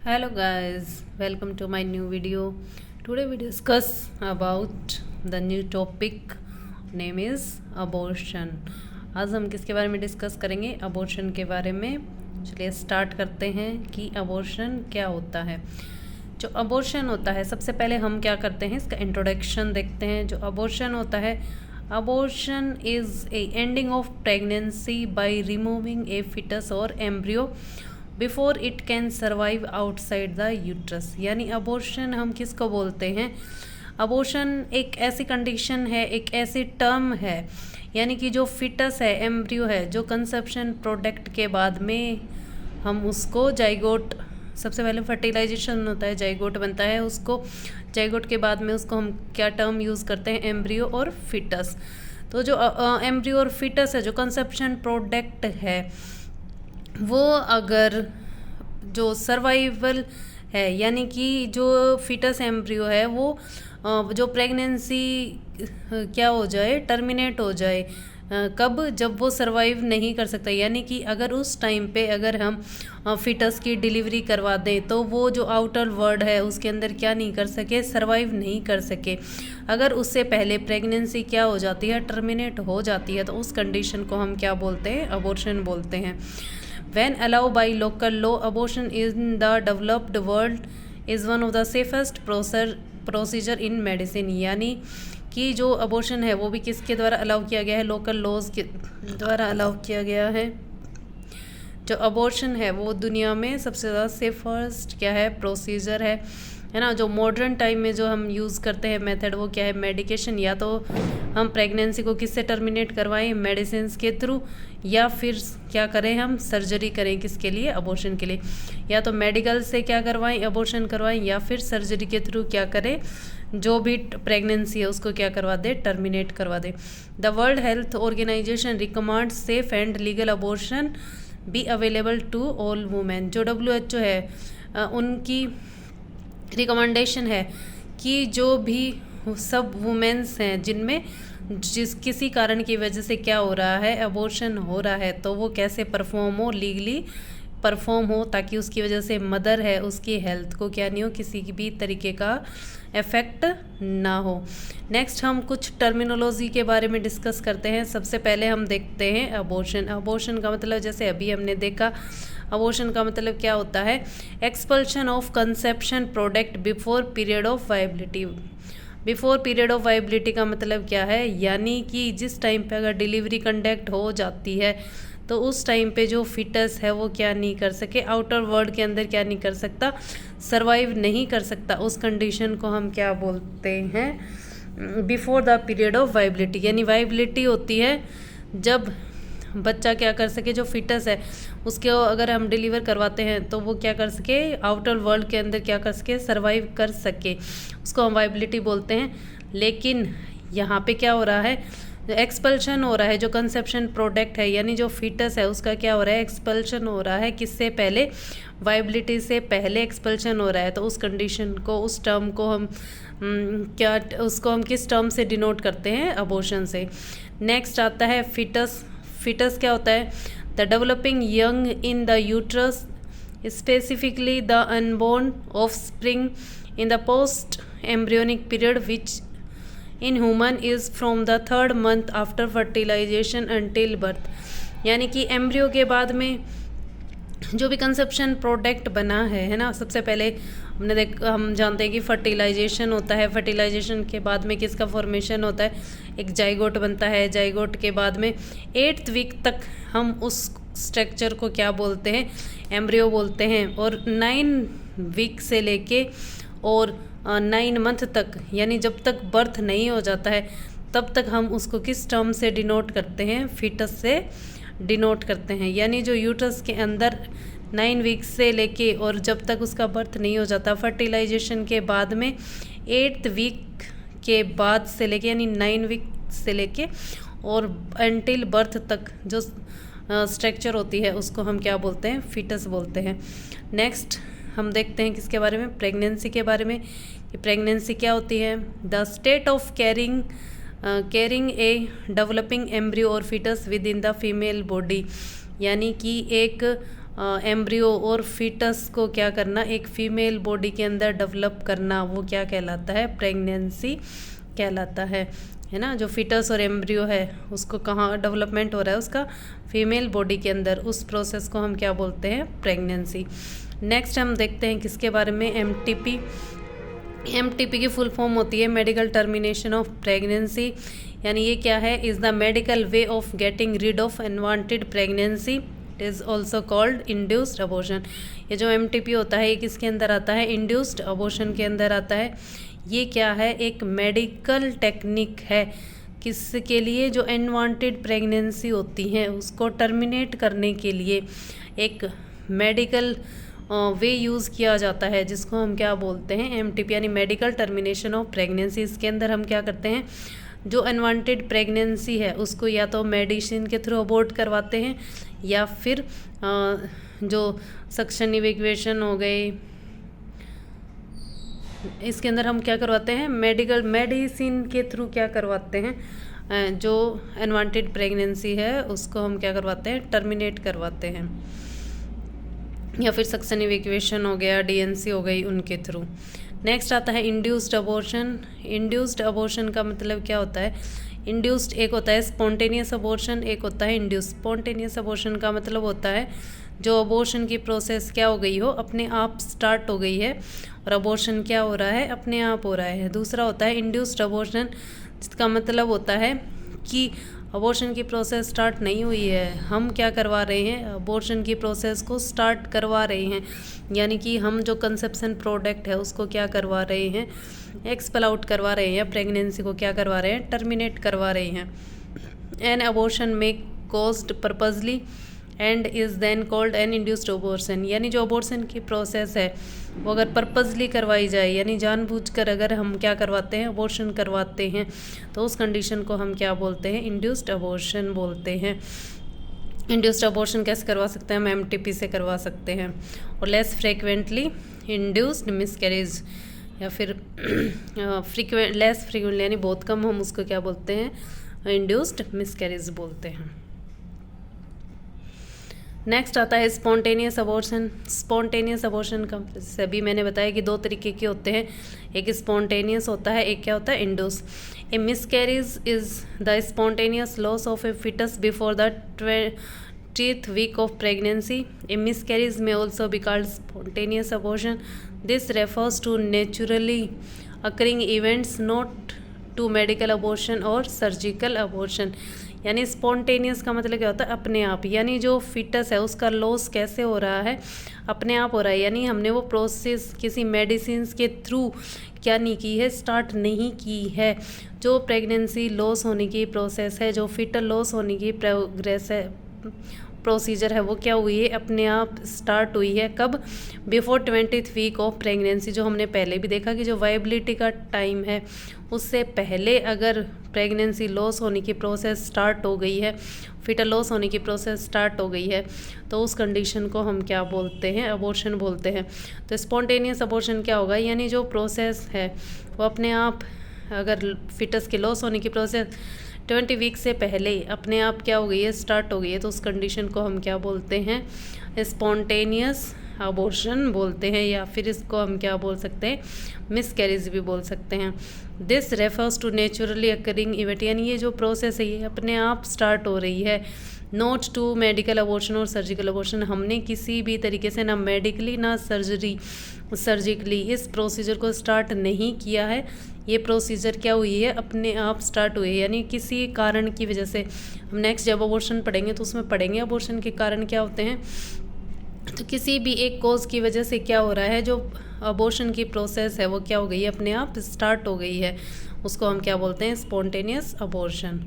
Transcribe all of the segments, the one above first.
Hello guys, welcome to my new video. Today we discuss about the new topic name is abortion. आज हम किसके बारे में discuss करेंगे? अबॉर्शन के बारे में. चलिए स्टार्ट करते हैं कि अबॉर्शन क्या होता है. जो अबॉर्शन होता है, सबसे पहले हम क्या करते हैं, इसका इंट्रोडक्शन देखते हैं. जो अबॉर्शन होता है, abortion is a ending of pregnancy by removing a foetus और embryo before it can survive outside the uterus. यानी अबॉर्शन हम किसको बोलते हैं? अबॉर्शन एक ऐसी कंडीशन है, एक ऐसी टर्म है, यानी कि जो फिटस है, एम्ब्रियो है, जो कंसेप्शन प्रोडक्ट के बाद में हम उसको जाइगोट, सबसे पहले फर्टिलाइजेशन होता है, जाइगोट बनता है, उसको जाइगोट के बाद में उसको हम क्या टर्म यूज़ करते हैं? एम्ब्रियो और फिटस. तो जो एम्ब्रियो और फिटस है, जो कंसेप्शन प्रोडक्ट है, वो अगर जो सर्वाइवल है, यानी कि जो फिटस एम्ब्रियो है वो जो प्रेगनेंसी क्या हो जाए, टर्मिनेट हो जाए. कब? जब वो सर्वाइव नहीं कर सकता. यानी कि अगर उस टाइम पे अगर हम फिटस की डिलीवरी करवा दें तो वो जो आउटर वर्ल्ड है उसके अंदर क्या नहीं कर सके, सर्वाइव नहीं कर सके. अगर उससे पहले प्रेगनेंसी क्या हो जाती है, टर्मिनेट हो जाती है, तो उस कंडीशन को हम क्या बोलते हैं? अबॉर्शन बोलते हैं. When allowed by local law, abortion in the developed world is one of the safest procedure in medicine. यानी कि जो अबॉर्शन है वो भी किसके द्वारा अलाउ किया गया है? लोकल लॉज के द्वारा अलाउ किया गया है. जो अबॉर्शन है वो दुनिया में सबसे ज़्यादा सेफेस्ट क्या है? प्रोसीजर है ना. जो मॉडर्न टाइम में जो हम यूज़ करते हैं मेथड, वो क्या है? मेडिकेशन. या तो हम प्रेगनेंसी को किससे टर्मिनेट करवाएं? मेडिसिन के थ्रू. या फिर क्या करें, हम सर्जरी करें. किसके लिए? अबॉर्शन के लिए. या तो मेडिकल से क्या करवाएं, अबॉर्शन करवाएं, या फिर सर्जरी के थ्रू क्या करें, जो भी प्रेगनेंसी है उसको क्या करवा दे? टर्मिनेट करवा दे. The world health organisation recommend safe and legal abortion be available to all women. जो WHO है उनकी रिकमेंडेशन है कि जो भी सब वुमेन्स हैं जिनमें किसी कारण की वजह से क्या हो रहा है, अबॉर्शन हो रहा है, तो वो कैसे परफॉर्म हो, लीगली परफॉर्म हो, ताकि उसकी वजह से मदर है उसकी हेल्थ को क्या नहीं हो, किसी भी तरीके का इफेक्ट ना हो. नेक्स्ट हम कुछ टर्मिनोलॉजी के बारे में डिस्कस करते हैं. सबसे पहले हम देखते हैं अबॉर्शन. अबॉर्शन का मतलब जैसे अभी हमने देखा, अबॉर्शन का मतलब क्या होता है? Expulsion of conception product before period of viability. Before period of viability का मतलब क्या है? यानी कि जिस टाइम पे अगर डिलीवरी कंडक्ट हो जाती है तो उस टाइम पे जो फिटस है वो क्या नहीं कर सके, आउटर वर्ल्ड के अंदर क्या नहीं कर सकता, सर्वाइव नहीं कर सकता. उस कंडीशन को हम क्या बोलते हैं? Before the period of viability. यानी वाइबिलिटी होती है जब बच्चा क्या कर सके, जो फिटस है उसके अगर हम डिलीवर करवाते हैं तो वो क्या कर सके, आउटर वर्ल्ड के अंदर क्या कर सके, सर्वाइव कर सके. उसको हम वाइबिलिटी बोलते हैं. लेकिन यहाँ पे क्या हो रहा है? एक्सपल्शन हो रहा है. जो कंसेप्शन प्रोडक्ट है, यानी जो फिटस है, उसका क्या हो रहा है? एक्सपल्शन हो रहा है. किससे पहले? वाइबिलिटी से पहले एक्सपल्शन हो रहा है. तो उस कंडीशन को, उस टर्म को हम क्या, उसको हम किस टर्म से डिनोट करते हैं? अबॉर्शन से. नेक्स्ट आता है फिटस. फिटस क्या होता है? The developing young in the uterus, specifically the unborn offspring in the post embryonic period which in human is from the 3rd month after fertilisation until birth. यानी कि embryo के बाद में जो भी कंसेप्शन प्रोडक्ट बना है ना, सबसे पहले हम जानते हैं कि फर्टिलाइजेशन होता है. फर्टिलाइजेशन के बाद में किसका फॉर्मेशन होता है? एक जाइगोट बनता है. जाइगोट के बाद में 8th वीक तक हम उस स्ट्रक्चर को क्या बोलते हैं? एम्ब्रियो बोलते हैं. और 9 वीक से लेके और 9 मंथ तक, यानी जब तक बर्थ नहीं हो जाता है तब तक हम उसको किस टर्म से डिनोट करते हैं? फिटस से डिनोट करते हैं. यानी जो यूट्रस के अंदर 9 वीक्स से लेके और जब तक उसका बर्थ नहीं हो जाता, फर्टिलाइजेशन के बाद में 8th वीक के बाद से लेके, यानी 9 वीक से लेके और अंटिल बर्थ तक जो स्ट्रक्चर होती है उसको हम क्या बोलते हैं? फिटस बोलते हैं. नेक्स्ट हम देखते हैं किसके बारे में? प्रेगनेंसी के बारे में. कि प्रेगनेंसी क्या होती है? The state of carrying a developing embryo और foetus within the female body. यानी कि एक एम्ब्रियो और फीटस को क्या करना, एक फीमेल बॉडी के अंदर डेवलप करना, वो क्या कहलाता है, प्रेगनेंसी कहलाता है ना। जो फीटस और एम्ब्रियो है उसको कहाँ डेवलपमेंट हो रहा है, उसका फीमेल बॉडी के अंदर, उस प्रोसेस को हम क्या बोलते हैं, प्रेगनेंसी। नेक्स्ट हम देखते हैं किसके बारे में, एमटीपी। एमटीपी की फुल फॉर्म होती है मेडिकल टर्मिनेशन ऑफ प्रेगनेंसी, यानी ये क्या है, is the medical way of getting rid of unwanted pregnancy, it is also called induced abortion. ये जो एमटीपी होता है ये किसके अंदर आता है, इंड्यूस्ड अबॉर्शन के अंदर आता है। ये क्या है, एक मेडिकल टेक्निक है, किसके लिए, जो अनवांटेड प्रेगनेंसी होती हैं उसको टर्मिनेट करने के लिए एक मेडिकल वे यूज़ किया जाता है, जिसको हम क्या बोलते हैं, एमटीपी, यानी मेडिकल टर्मिनेशन ऑफ प्रेगनेंसी। इसके अंदर हम क्या करते हैं, जो अनवांटेड प्रेगनेंसी है उसको या तो मेडिसिन के थ्रू अबॉर्ट करवाते हैं, या फिर जो सक्शन इवैक्यूएशन हो गई, इसके अंदर हम क्या करवाते हैं, मेडिसिन के थ्रू क्या करवाते हैं, जो अनवांटेड प्रेगनेंसी है उसको हम क्या करवाते हैं, टर्मिनेट करवाते हैं, या फिर सक्शन इवैक्यूएशन हो गया, डीएनसी हो गई, उनके थ्रू। नेक्स्ट आता है इंड्यूस्ड अबॉर्शन। इंड्यूस्ड अबॉर्शन का मतलब क्या होता है, इंड्यूस्ड एक होता है स्पॉन्टेनियस अबॉर्शन, एक होता है इंड्यूस्ड। स्पॉन्टेनियस अबॉर्शन का मतलब होता है जो अबॉर्शन की प्रोसेस क्या हो गई हो, अपने आप स्टार्ट हो गई है, और अबॉर्शन क्या हो रहा है, अपने आप हो रहा है। दूसरा होता है इंड्यूस्ड अबॉर्शन, जिसका मतलब होता है कि अबॉर्शन की प्रोसेस स्टार्ट नहीं हुई है, हम क्या करवा रहे हैं, अबॉर्शन की प्रोसेस को स्टार्ट करवा रहे हैं, यानी कि हम जो कंसेप्शन प्रोडक्ट है उसको क्या करवा रहे हैं, एक्सपेल आउट करवा रहे हैं, या प्रेगनेंसी को क्या करवा रहे हैं, टर्मिनेट करवा रहे हैं। एन अबॉर्शन में caused purposely and is then called an induced abortion, यानी जो अबॉर्शन की प्रोसेस है वो अगर पर्पजली करवाई जाए, यानी जानबूझकर अगर हम क्या करवाते हैं, अबॉर्शन करवाते हैं, तो उस कंडीशन को हम क्या बोलते हैं, इंड्यूस्ड अबॉर्शन बोलते हैं। इंड्यूस्ड अबॉर्शन कैसे करवा सकते हैं, हम एमटीपी से करवा सकते हैं। और लेस फ्रिक्वेंटली इंड्यूस्ड मिसकैरेज, या फिर लेस फ्रिक्वेंटली यानी बहुत कम, हम उसको क्या बोलते हैं, इंड्यूस्ड मिसकैरेज बोलते हैं। नेक्स्ट आता है स्पॉन्टेनियस अबॉर्शन। स्पॉन्टेनियस अबॉर्शन का सभी मैंने बताया कि दो तरीके के होते हैं, एक स्पॉन्टेनियस होता है, एक क्या होता है, induce. A miscarriage is the spontaneous loss of a foetus before the 20th week of pregnancy. A miscarriage may also be called spontaneous abortion. This refers to naturally occurring events, not to medical abortion or surgical abortion. यानी spontaneous का मतलब क्या होता है, अपने आप, यानी जो फिटस है उसका लॉस कैसे हो रहा है, अपने आप हो रहा है, यानी हमने वो प्रोसेस किसी मेडिसिन के थ्रू क्या नहीं की है, स्टार्ट नहीं की है। जो प्रेगनेंसी लॉस होने की प्रोसेस है, जो फिटल लॉस होने की प्रोग्रेस है, प्रोसीजर है, वो क्या हुई है, अपने आप स्टार्ट हुई है। कब, before 20th week of pregnancy, जो हमने पहले भी देखा कि जो वाइबिलिटी का टाइम है उससे पहले अगर प्रेगनेंसी लॉस होने की प्रोसेस स्टार्ट हो गई है, फिटल लॉस होने की प्रोसेस स्टार्ट हो गई है, तो उस कंडीशन को हम क्या बोलते हैं, अबॉर्शन बोलते हैं। तो स्पॉन्टेनियस अबॉर्शन क्या होगा, यानी जो प्रोसेस है वो अपने आप, अगर फिटस के लॉस होने की प्रोसेस 20 वीक से पहले अपने आप क्या हो गई है, स्टार्ट हो गई है, तो उस कंडीशन को हम क्या बोलते हैं, स्पॉन्टेनियस अबॉर्शन बोलते हैं, या फिर इसको हम क्या बोल सकते हैं, मिसकैरेज भी बोल सकते हैं। This refers to naturally occurring event, यानी ये जो प्रोसेस है ये अपने आप स्टार्ट हो रही है, नॉट टू मेडिकल अबॉर्शन और सर्जिकल अबॉर्शन। हमने किसी भी तरीके से ना मेडिकली ना सर्जिकली इस प्रोसीजर को स्टार्ट नहीं किया है, ये प्रोसीजर क्या हुई है, अपने आप स्टार्ट हुई है, यानी किसी कारण की वजह से। हम नेक्स्ट जब अबॉर्शन पढ़ेंगे तो उसमें पढ़ेंगे अबॉर्शन के कारण क्या होते हैं, तो किसी भी एक कॉज की वजह से क्या हो रहा है, जो अबॉर्शन की प्रोसेस है वो क्या हो गई है, अपने आप स्टार्ट हो गई है, उसको हम क्या बोलते हैं, स्पॉन्टेनियस अबॉर्शन।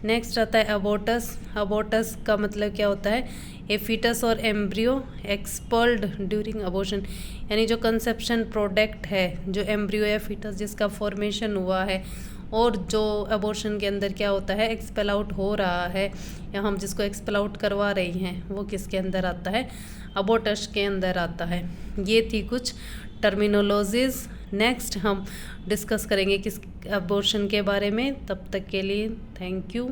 नेक्स्ट आता है अबॉर्टस। अबॉर्टस का मतलब क्या होता है, ए फीटस और एम्ब्रियो एक्सपल्ड ड्यूरिंग अबॉर्शन, यानी जो कंसेप्शन प्रोडक्ट है, जो एम्ब्रियो या फीटस जिसका फॉर्मेशन हुआ है और जो अबॉर्शन के अंदर क्या होता है, एक्सपेल आउट हो रहा है, या हम जिसको एक्सपेल आउट करवा रही हैं, वो किसके अंदर आता है, अबॉर्टस के अंदर आता है। ये थी कुछ टर्मिनोलॉजीज। नेक्स्ट हम डिस्कस करेंगे किस अबॉर्शन के बारे में। तब तक के लिए थैंक यू।